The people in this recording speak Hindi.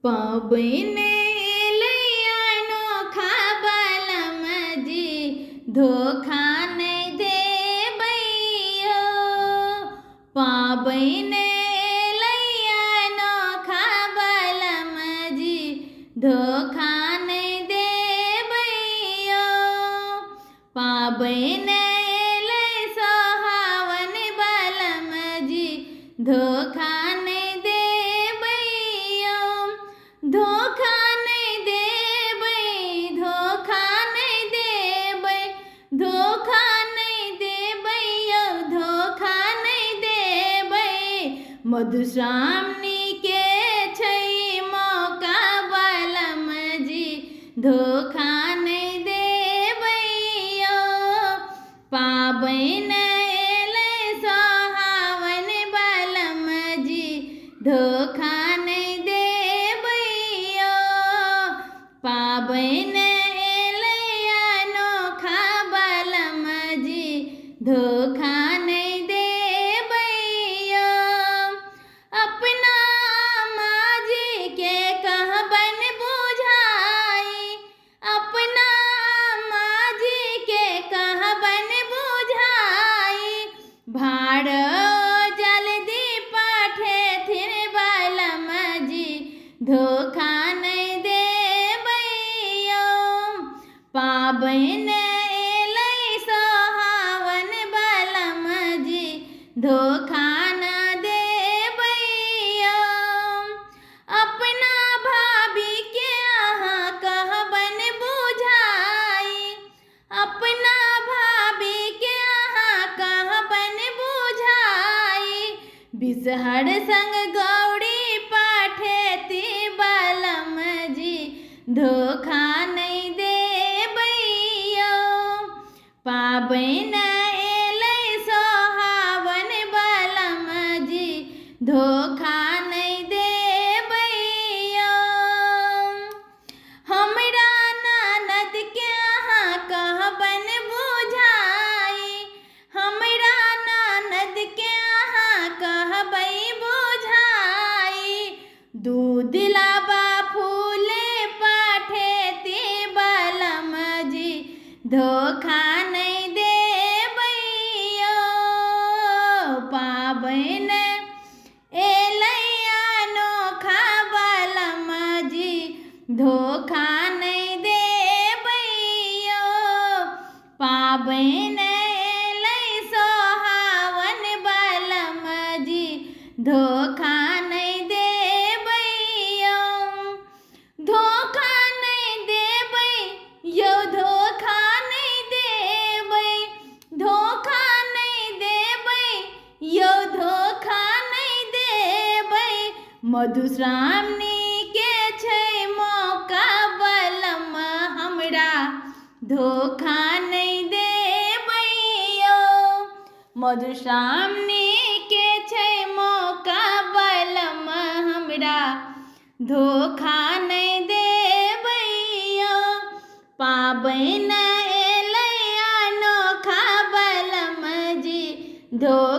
पाबैन लैयानो खाबलम जी धोखा नहीं देबै यौ। पाबैन लैयानो खाबलम जी धोखा नहीं देबै यौ। पाबैन एलै सोहावन बलम जी धोखा नहीं देबै यौ। धोखा नहीं देबै, धोखा नहीं देबै, धोखा नहीं देबै यौ, धोखा नहीं देबै। मधुश्रावणी के छै मौका बलम जी धोखा नहीं देबै यौ। पाबैन एलै सोहावन बलम जी धोखा नहीं देबै यौ। पाबैन एलै अनोखा बलम जी धोखा नहीं देबै यौ। अपना माजी के कहबन बुझाई, अपना माजी के कहबन बुझाई। भाड़ो जल्दी पठेथिन बलम जी धोखा नहीं देबै यौ। पाबैन एलै सोहावन बलम जी धोखा न देबै यौ। अपना भाभी के अहाँ कहबन बुझाई, अपना भाभी के अहाँ कहबन बुझाई। बिषहर संग गौरी पठेती बलम जी धोखा नहीं देबै यौ। पाबैन एलै सोहावन बलम जी धोखा नहीं देबै यौ। हमरा ननद के अहाँ कहबन बुझाई, हमरा ननद के अहाँ कहबै बुझाई। दूध लाबा फूले पठेती बलम जी धोखा नहीं देबै यौ। पाबैन एलै अनोखा बलम जी धोखा नहीं देबै यौ। पाबैन एलै सोहावन बलम जी धोखा नहीं देबै यौ। धोखा नहीं देबै यौ, धोखा नहीं देबै, धोखा नहीं देबै यौ, धोखा नहीं देबै। मधुश्रावणी के छै मौका बलम हमरा धोखा नहीं देबै यौ। मधुश्रावणी के छै मौका बलम हमरा धोखा नहीं देबै यौ। पाबैन एलै अनोखा बलम जी धोखा